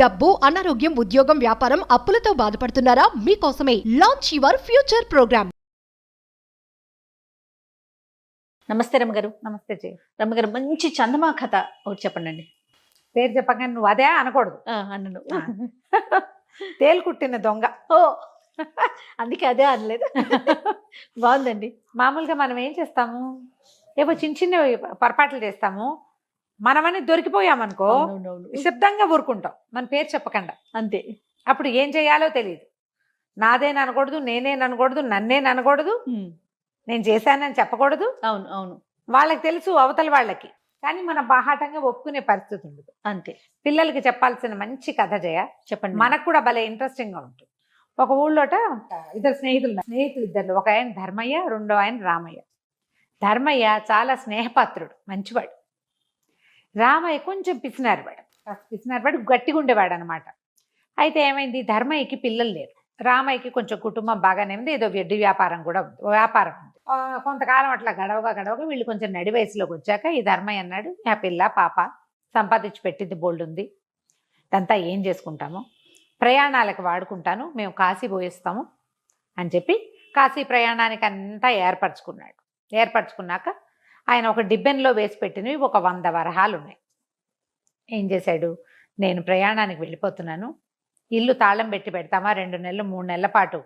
డబ్బు, అనారోగ్యం, ఉద్యోగం, వ్యాపారం, అప్పులతో బాధపడుతున్నారా? మీకోసమే లాంచ్ యువర్ ఫ్యూచర్ ప్రోగ్రామ్. నమస్తే రమ్మగారు. నమస్తే జయ. రమ్మగారు, మంచి చందమా కథ ఒకటి చెప్పండి. పేరు చెప్పగానే నువ్వు అదే అనకూడదు. అన్నను తేలు కుట్టిన దొంగ. ఓ అందుకే అదే అనలేదు. బాగుందండి. మామూలుగా మనం ఏం చేస్తాము, ఏవో చిన్న చిన్న పొరపాట్లు చేస్తాము. మనమని దొరికిపోయామనుకో నిశ్శబ్దంగా ఊరుకుంటాం, మన పేరు చెప్పకుండా. అంతే. అప్పుడు ఏం చేయాలో తెలియదు. నాదేననకూడదు, నేనేననకూడదు, నన్నేననకూడదు, నేను చేశానని చెప్పకూడదు. అవును అవును, వాళ్ళకి తెలుసు అవతల వాళ్ళకి, కానీ మనం బాహాటంగా ఒప్పుకునే పరిస్థితి ఉండదు. అంతే. పిల్లలకి చెప్పాల్సిన మంచి కథ జయ. చెప్పండి. మనకు కూడా భలే ఇంట్రెస్టింగ్ గా ఉంటుంది. ఒక ఊళ్ళోట ఇద్దరు స్నేహితులు ఇద్దరు. ఒక ఆయన ధర్మయ్య, రెండో ఆయన రామయ్య. ధర్మయ్య చాలా స్నేహపాత్రుడు, మంచివాడు. రామయ్య కొంచెం పిసినారివాడు, గట్టిగా ఉండేవాడు అనమాట. అయితే ఏమైంది, ధర్మయ్యకి పిల్లలు లేరు, రామయ్యకి కొంచెం కుటుంబం బాగానే ఉంది, ఏదో వెడ్డి వ్యాపారం కూడా ఉంది, వ్యాపారం ఉంది. కొంతకాలం అట్లా గడవగా వీళ్ళు కొంచెం నడి వయసులోకి వచ్చాక ఈ ధర్మయ్య అన్నాడు, ఆ పిల్ల పాప సంపాదించి పెట్టింది బోల్డ్ ఉంది, ఇదంతా ఏం చేసుకుంటాము, ప్రయాణాలకు వాడుకుంటాను, మేము కాశీ పోయిస్తాము అని చెప్పి కాశీ ప్రయాణానికి అంతా ఏర్పరచుకున్నాక ఆయన ఒక డిబ్బెన్లో వేసి పెట్టినవి ఒక 100 వరహాలు ఉన్నాయి. ఏం చేశాడు, నేను ప్రయాణానికి వెళ్ళిపోతున్నాను, ఇల్లు తాళం పెట్టి పెడతామా 2 నెలలు 3 నెలల పాటు,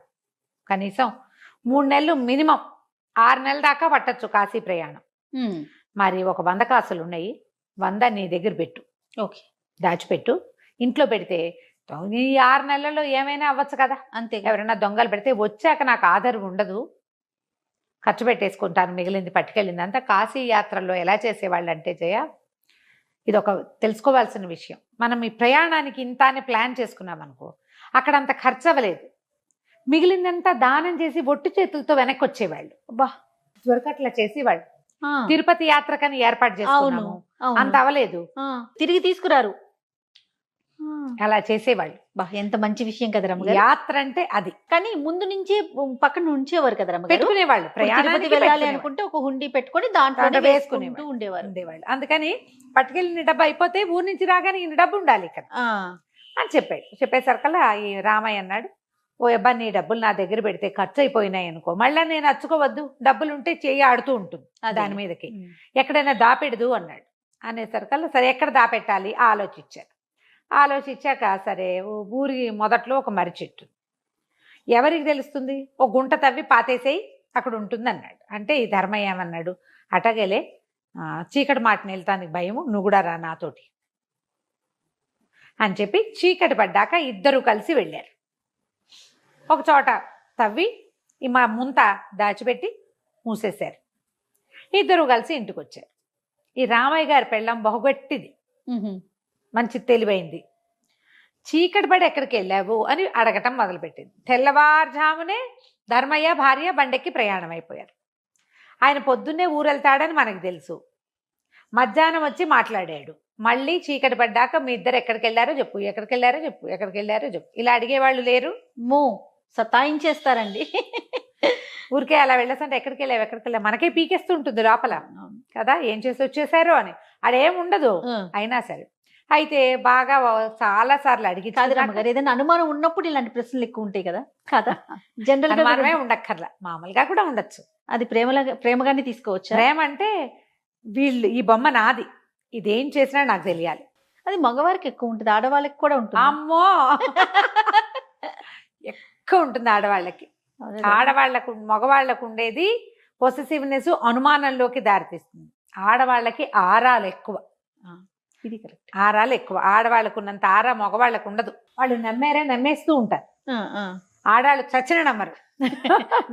కనీసం 3 నెలలు మినిమం 6 నెలల దాకా పట్టచ్చు కాశీ ప్రయాణం. మరి ఒక 100 కాసులు ఉన్నాయి, 100 నీ దగ్గర పెట్టు, ఓకే, దాచిపెట్టు. ఇంట్లో పెడితే ఈ 6 నెలల్లో ఏమైనా అవ్వచ్చు కదా, అంతే. ఎవరైనా దొంగలు పెడితే వచ్చాక నాకు ఆధారం ఉండదు, ఖర్చు పెట్టేసుకుంటాను, మిగిలింది పట్టుకెళ్ళింది అంతా. కాశీ యాత్రల్లో ఎలా చేసేవాళ్ళు అంటే జయ, ఇది ఒక తెలుసుకోవాల్సిన విషయం. మనం ఈ ప్రయాణానికి ఇంత అని ప్లాన్ చేసుకున్నాం అనుకో, అక్కడ అంత ఖర్చు అవ్వలేదు, మిగిలిందంతా దానం చేసి ఒట్టి చేతులతో వెనక్కి వచ్చేవాళ్ళు. బా, త్వరగా అట్లా చేసేవాళ్ళు. తిరుపతి యాత్రకని ఏర్పాటు చేసుకున్నాము, అంత అవ్వలేదు, తిరిగి తీసుకురారు, అలా చేసేవాళ్ళు. బా, ఎంత మంచి విషయం కదా రమ్మగారు. యాత్ర అంటే అది. కానీ ముందు నుంచి పక్కన ఉంచేవారు కదా రమ్మగారు, పెట్టుకునేవాళ్ళు. ప్రయాణానికి వెళ్ళాలి అనుకుంటే ఒక హుండీ పెట్టుకొని దాంట్లో వేసుకుంటూ ఉండేవారు. అందుకని పట్టుకెళ్ళిన డబ్బు అయిపోతే ఊరి నుంచి రాగానే ఈ డబ్బు ఉండాలి ఇక్కడ అని చెప్పేసరికల్లా ఈ రామయ్య అన్నాడు, ఓ అబ్బా నీ డబ్బులు నా దగ్గర పెడితే ఖర్చు అయిపోయినాయి అనుకో, మళ్ళీ నేను అచ్చుకోవద్దు, డబ్బులుంటే చెయ్యి ఆడుతూ ఉంటుంది దాని మీదకి, ఎక్కడైనా దాపెడదు అన్నాడు. అనేసరికల్లా సరే ఎక్కడ దాపెట్టాలి ఆలోచించాక సరే ఊరి మొదట్లో ఒక మర్రి చెట్టు, ఎవరికి తెలుస్తుంది, ఒక గుంట తవ్వి పాతేసేయి అక్కడ ఉంటుంది అన్నాడు. అంటే ఈ ధర్మయ్య ఏమన్నాడు, అటగలే చీకటి మాటని వెళ్తానికి భయము, నువ్వు కూడా రా నాతోటి అని చెప్పి చీకటి పడ్డాక ఇద్దరు కలిసి వెళ్ళారు. ఒక చోట తవ్వి ఈ మా ముంత దాచిపెట్టి మూసేశారు. ఇద్దరు కలిసి ఇంటికి వచ్చారు. ఈ రామయ్య గారి పెళ్ళం బహుగట్టిది, మంచి తెలివైంది. చీకటి పడి ఎక్కడికి వెళ్ళావు అని అడగటం మొదలుపెట్టింది. తెల్లవారుజామునే ధర్మయ్య భార్య బండెక్కి ప్రయాణం అయిపోయారు. ఆయన పొద్దున్నే ఊరెళ్తాడని మనకు తెలుసు, మధ్యాహ్నం వచ్చి మాట్లాడాడు. మళ్ళీ చీకటి పడ్డాక మీ ఇద్దరు ఎక్కడికి వెళ్ళారో చెప్పు, ఇలా అడిగేవాళ్ళు లేరు. సతాయించేస్తారండి. ఊరికే అలా వెళ్ళేసంటే ఎక్కడికి వెళ్ళావు మనకే పీకేస్తూ ఉంటుంది లోపల కదా, ఏం చేసి వచ్చేసారో అని. అదేముండదు. అయినా సరే అయితే బాగా చాలా సార్లు అడిగి, ఏదైనా అనుమానం ఉన్నప్పుడు ఇలాంటి ప్రశ్నలు ఎక్కువ ఉంటాయి కదా. కదా, జనరల్ గా మనమే ఉండక్కర్లా, మామూలుగా కూడా ఉండొచ్చు. అది ప్రేమగానే తీసుకోవచ్చు. ప్రేమ అంటే వీళ్ళు ఈ బొమ్మ నాది, ఇదేం చేసినా నాకు తెలియాలి. అది మగవారికి ఎక్కువ ఉంటుంది, ఆడవాళ్ళకి కూడా ఉంటుంది. అమ్మో ఎక్కువ ఉంటుంది ఆడవాళ్ళకి. మగవాళ్ళకు ఉండేది పొసెసివ్నెస్, అనుమానంలోకి దారితీస్తుంది. ఆడవాళ్ళకి ఆరాలు ఎక్కువ. ఇది కరెక్ట్, ఆరాలు ఎక్కువ. ఆడవాళ్ళకు ఉన్నంత ఆరా మగవాళ్ళకు ఉండదు. వాళ్ళు నమ్మేస్తూ ఉంటారు. ఆడవాళ్ళు చచ్చిన నమ్మరు.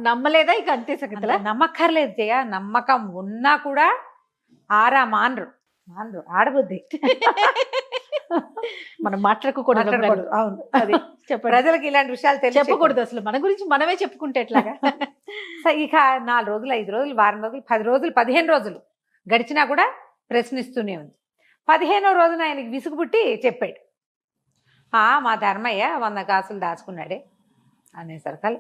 నమ్మలేదా ఇక అంతే సంగతిలా. నమ్మక్కర్లేదు జయ, నమ్మకం ఉన్నా కూడా ఆరా మానరు ఆడబుద్ధి. మనం మాట్లాడుకోకూడదు. అవును, అది ప్రజలకు ఇలాంటి విషయాలు చెప్పకూడదు. అసలు మన గురించి మనమే చెప్పుకుంటే ఎట్లాగా. ఇక 4 రోజులు 5 రోజులు వారం రోజులు 10 రోజులు 15 రోజులు గడిచినా కూడా ప్రశ్నిస్తూనే ఉంది. 15వ రోజున ఆయనకి విసుగు పుట్టి చెప్పాడు, మా ధర్మయ్య 100 కాసులు దాచుకున్నాడే అనేసరికల్లా,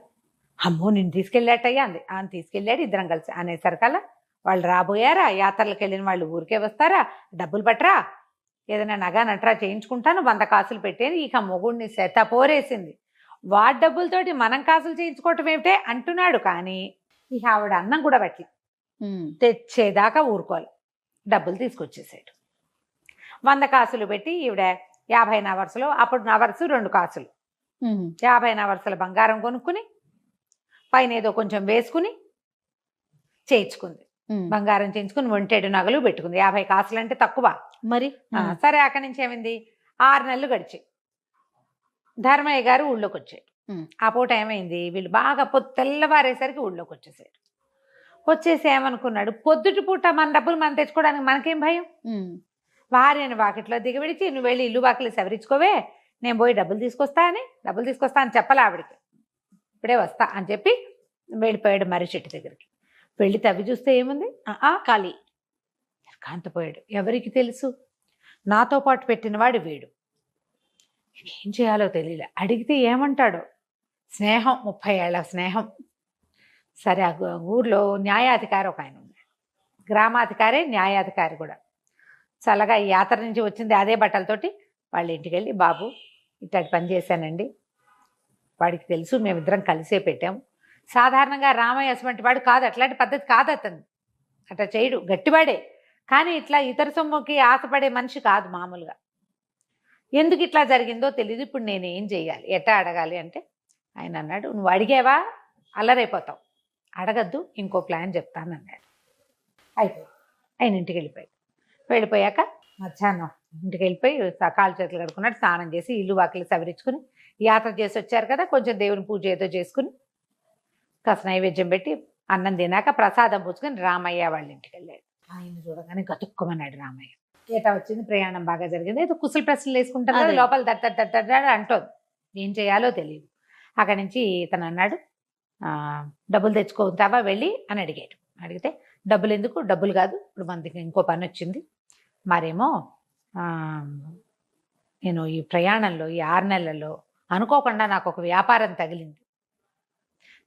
అమ్మో నేను తీసుకెళ్ళాటయ్యా అంది. తీసుకెళ్ళాడు, ఇద్దరం కలిసి అనేసరికల్లా, వాళ్ళు రాబోయారా, యాత్రలకు వెళ్ళిన వాళ్ళు ఊరికే వస్తారా, డబ్బులు పట్టరా ఏదైనా నగా నట్రా చేయించుకుంటాను 100 కాసులు పెట్టాను, ఇక మొగుడిని సెత పోరేసింది. వాడి డబ్బులతోటి మనం కాసులు చేయించుకోవటం ఏమిటే అంటున్నాడు. కానీ ఇక ఆవిడ అన్నం కూడా పట్టి తెచ్చేదాకా ఊరుకోవాలి. డబ్బులు తీసుకొచ్చేసాడు. 100 కాసులు పెట్టి ఈవిడ 50 నవర్సులు, అప్పుడు నవర్సు 2 కాసులు, 50 నవర్సుల బంగారం కొనుక్కుని పైన ఏదో కొంచెం వేసుకుని చేయించుకుంది. బంగారం చేయించుకుని 1 నగలు పెట్టుకుంది. 50 కాసులు అంటే తక్కువ మరి. సరే అక్కడి నుంచి ఏమైంది, 6 నెలలు గడిచాయి. ధర్మయ్య గారు ఊళ్ళోకి వచ్చాడు. ఆ పూట ఏమైంది, వీళ్ళు బాగా తెల్లవారేసరికి ఊళ్ళోకి వచ్చేసాడు. వచ్చేసి ఏమనుకున్నాడు, పొద్దుటి పూట మన డబ్బులు మనం తెచ్చుకోవడానికి మనకేం భయం, భార్యని వాకిట్లో దిగబెడిచి నువ్వు వెళ్ళి ఇల్లు వాకిలి సవరించుకోవే, నేను పోయి డబ్బులు తీసుకొస్తా అని చెప్పాలి ఆవిడికి. ఇప్పుడే వస్తా అని చెప్పి వెళ్ళిపోయాడు మర్రి చెట్టు దగ్గరికి. వెళ్ళి తవ్వి చూస్తే ఏముంది, ఖాళీ. కాంతపోయాడు. ఎవరికి తెలుసు, నాతో పాటు పెట్టినవాడు వీడు. ఏం చేయాలో తెలియలే. అడిగితే ఏమంటాడో. స్నేహం, 30 ఏళ్ల స్నేహం. సరే ఆ ఊర్లో న్యాయాధికారి ఒక ఆయన ఉన్నాడు, గ్రామాధికారి న్యాయాధికారి కూడా. చల్లగా ఈ యాత్ర నుంచి వచ్చింది అదే బట్టలతోటి వాళ్ళ ఇంటికి వెళ్ళి, బాబు ఇట్లాంటి పని చేశానండి, వాడికి తెలుసు, మేమిద్దరం కలిసే పెట్టాము. సాధారణంగా రామయ్య అటువంటి వాడు కాదు, అట్లాంటి పద్ధతి కాదు అతను, అట్లా చేయడు, గట్టివాడే. కానీ ఇట్లా ఇతర సొమ్ముకి ఆశపడే మనిషి కాదు మామూలుగా. ఎందుకు ఇట్లా జరిగిందో తెలియదు, ఇప్పుడు నేను ఏం చేయాలి, ఎట్టా అడగాలి అంటే ఆయన అన్నాడు, నువ్వు అడిగేవా అల్లరైపోతావు, అడగద్దు, ఇంకో ప్లాన్ చెప్తాను అన్నాడు. అయిపోయి ఆయన ఇంటికి వెళ్ళిపోయాక మధ్యాహ్నం ఇంటికి వెళ్ళిపోయి కాళ్ళు చేతులు కడుక్కున్నాడు, స్నానం చేసి ఇల్లు వాకిలి సవరించుకుని, యాత్ర చేసి వచ్చారు కదా, కొంచెం దేవుని పూజ ఏదో చేసుకుని కాస్త నైవేద్యం పెట్టి అన్నం తినాక ప్రసాదం పుచ్చుకొని రామయ్య వాళ్ళ ఇంటికి వెళ్ళాడు. ఆయన చూడగానే గతుక్కుమన్నాడు రామయ్య. ఏటా వచ్చింది, ప్రయాణం బాగా జరిగింది, ఏదో కుశల ప్రశ్నలు వేసుకుంటారు కదా, లోపల దట్ట అంటోంది, ఏం చేయాలో తెలియదు. అక్కడి నుంచి ఇతను అన్నాడు, డబ్బులు తెచ్చుకుంటావా వెళ్ళి అని అడిగాడు. అడిగితే డబ్బులు ఎందుకు, డబ్బులు కాదు, ఇప్పుడు మనకి ఇంకో పని వచ్చింది, మరేమో నేను ఈ ప్రయాణంలో ఈ 6 నెలల్లో అనుకోకుండా నాకు ఒక వ్యాపారం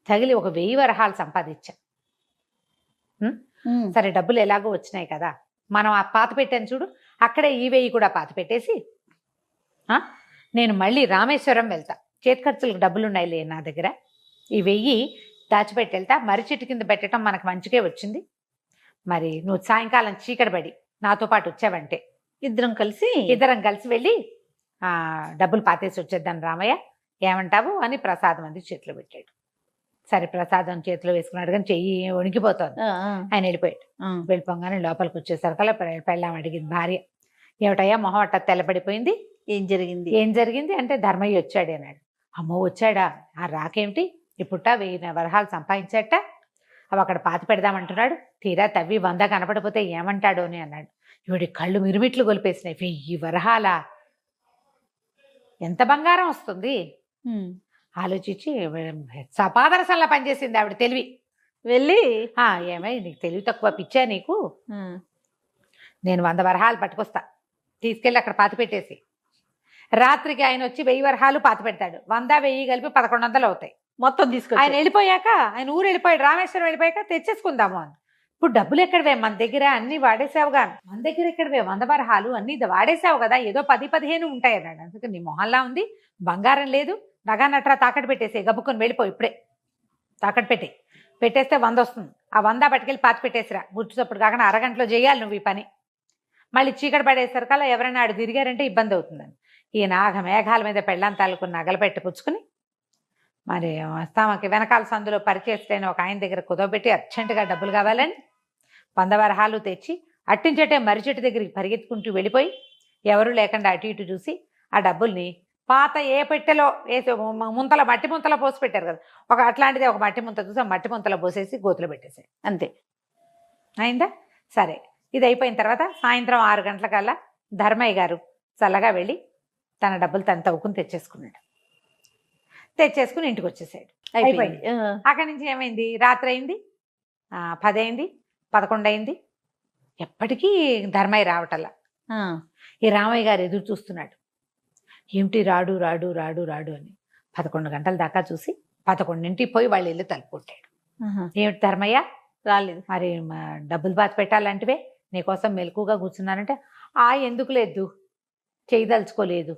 తగిలి ఒక 1000 వరహాలు సంపాదించా. సరే డబ్బులు ఎలాగో వచ్చినాయి కదా, మనం ఆ పాత పెట్టాను చూడు, అక్కడే ఈ 1000 కూడా పాత పెట్టేసి నేను మళ్ళీ రామేశ్వరం వెళ్తా, చేతి ఖర్చులకు డబ్బులు ఉన్నాయిలే నా దగ్గర, ఈ 1000 దాచిపెట్టి వెళ్తా, మర్రి చెట్టు కింద పెట్టడం మనకు మంచిగా వచ్చింది, మరి నువ్వు సాయంకాలం చీకటి పడి నాతో పాటు వచ్చావంటే ఇద్దరం కలిసి వెళ్ళి డబ్బులు పాతేసి వచ్చేద్దాం రామయ్య, ఏమంటావు అని ప్రసాదం అంది చేతిలో పెట్టాడు. సరే ప్రసాదం చేతిలో వేసుకున్నాడు కానీ చెయ్యి వణికిపోతుంది. ఆయన వెళ్ళిపోయాడు. వెళ్ళిపోగానే లోపలికి వచ్చేసరికల్లా పెళ్ళాం అడిగింది భార్య, ఏమిటయ్యా మొహం అట్ట తెల్లబడిపోయింది, ఏం జరిగింది అంటే ధర్మయ్య వచ్చాడు అన్నాడు. అమ్మో వచ్చాడా, ఆ రాకేమిటి, ఇప్పుడు 1000 వరహాలు సంపాదించాట, అవి అక్కడ పాతి పెడదామంటున్నాడు, తీరా తవ్వి 100 కనపడిపోతే ఏమంటాడో అని అన్నాడు. ఇవిడి కళ్ళు మిరుమిట్లు గొలిపేసినాయి. 1000 వరహాల ఎంత బంగారం వస్తుంది ఆలోచించి సపాదరసంలా పనిచేసింది ఆవిడ తెలివి. వెళ్ళి ఏమై నీకు తెలివి తక్కువ, పిచ్చా నీకు, నేను 100 వరహాలు పట్టుకొస్తా, తీసుకెళ్ళి అక్కడ పాతి పెట్టేసి, రాత్రికి ఆయన వచ్చి 1000 వరహాలు పాతి పెడతాడు, 100 1000 కలిపి 1100 అవుతాయి మొత్తం తీసుకొని. ఆయన వెళ్ళిపోయాక, ఆయన ఊరు వెళ్ళిపోయాడు, రామేశ్వరం వెళ్ళిపోయాక తెచ్చేసుకుందాము అని. ఇప్పుడు డబ్బులు ఎక్కడవే, మన దగ్గర అన్ని వాడేసావుగా, మన దగ్గర ఎక్కడవే 100 వరహాలు, అన్ని వాడేసావు కదా, ఏదో 10-15 ఉంటాయి అన్నాడు. అందుకే నీ మొహల్లా ఉంది, బంగారం లేదు, నగా నట్రా తాకట్టు పెట్టేసి గబుక్కుని వెళ్ళిపోయి, ఇప్పుడే తాకట్టు పెట్టేస్తే 100 వస్తుంది, ఆ 100 పట్టుకెళ్ళి పాతి పెట్టేసిరా, గుర్తుచప్పుడు కాకుండా అరగంటలో చేయాలి నువ్వు ఈ పని, మళ్ళీ చీకటి పడేసరికల్లా ఎవరైనా ఆడు తిరిగారంటే ఇబ్బంది అవుతుందని. ఈ మేఘాల మీద పెళ్ళాం తాలూకు నగలు పెట్టి పుచ్చుకుని మరి వస్తామకి వెనకాల సందులో పరిచేస్తేనే ఒక ఆయన దగ్గర కుదవబెట్టి అర్జెంటుగా డబ్బులు కావాలని 100 వరహాలు తెచ్చి అట్టించటే మర్రి చెట్టు దగ్గరికి పరిగెత్తుకుంటూ వెళ్ళిపోయి ఎవరు లేకుండా అటు ఇటు చూసి ఆ డబ్బుల్ని పాత ఏ పెట్టెలో వేసి మట్టి ముంతలో పోసి పెట్టారు కదా, ఒక అట్లాంటిది ఒక మట్టి ముంత చూసి ఆ మట్టి ముంతలో పోసేసి గోతులో పెట్టేసాయి. అంతే అయిందా. సరే ఇది అయిపోయిన తర్వాత సాయంత్రం 6 గంటలకల్లా ధర్మయ్య గారు చల్లగా వెళ్ళి తన డబ్బులు తను తవ్వుకుని తెచ్చేసుకుని ఇంటికి వచ్చేసాడు. అయిపోయింది. అక్కడి నుంచి ఏమైంది, రాత్రి అయింది, 10 అయింది, 11 అయింది, ఎప్పటికీ ధర్మయ్య రావటల్లా. ఈ రామయ్య గారు ఎదురు చూస్తున్నాడు, ఏమిటి రాడు రాడు రాడు రాడు అని. 11 గంటల దాకా చూసి 11ంటికి పోయి వాళ్ళ ఇల్లు తలుపు కొట్టాడు. ఏమిటి ధర్మయ్య రాలేదు, మరి డబ్బులు బాధ పెట్టాలంటివే, నీకోసం మెలకుగా కూర్చున్నానంటే ఎందుకు లేదు చేయదలుచుకోలేదు.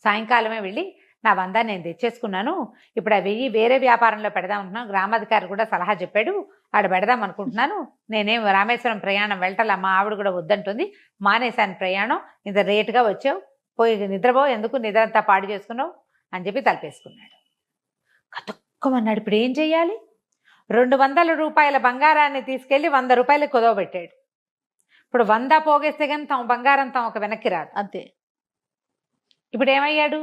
సాయంకాలమే వెళ్ళి నా 100 నేను తెచ్చేసుకున్నాను, ఇప్పుడు ఆ 1000 వేరే వ్యాపారంలో పెడదాం అంటున్నాను, గ్రామాధికారి కూడా సలహా చెప్పాడు, ఆడ పెడదాం అనుకుంటున్నాను, నేనేం రామేశ్వరం ప్రయాణం వెళ్ళటలా, మా ఆవిడ కూడా వద్దంటుంది, మానేశాను ప్రయాణం, ఇంత రేటుగా వచ్చావు, పోయి నిద్రపో, ఎందుకు నిద్ర అంతా పాడు చేసుకున్నావు అని చెప్పి తలపేసుకున్నాడు. కతుక్కమన్నాడు. ఇప్పుడు ఏం చెయ్యాలి? 200 రూపాయల బంగారాన్ని తీసుకెళ్లి 100 రూపాయలు కుదవబెట్టాడు. ఇప్పుడు 100 పోగేస్తే కానీ తమ బంగారం తమకు వెనక్కి రాదు. అంతే. ఇప్పుడు ఏమయ్యాడు?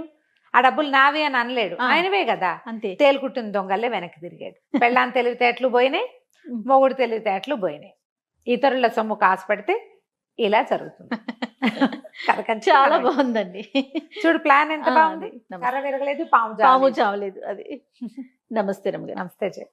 ఆ డబ్బులు నావి అని అనలేడు, ఆయనవే కదా. అంతే. తేలుకుట్టిన దొంగల్లే వెనక్కి తిరిగాడు. పెళ్ళాన్ని తెలివితేటలు పోయినాయి, మొగుడు తెలివితేటలు పోయినాయి. ఇతరుల సొమ్ము కాసు పెడితే ఇలా జరుగుతుంది. చాలా బాగుందండి. చూడు ప్లాన్ ఎంత బాగుంది. నమస్తే. కర్ర విరగలేదు, పాము చావలేదు. అది. నమస్తే రమ్య గారు. నమస్తే జయ.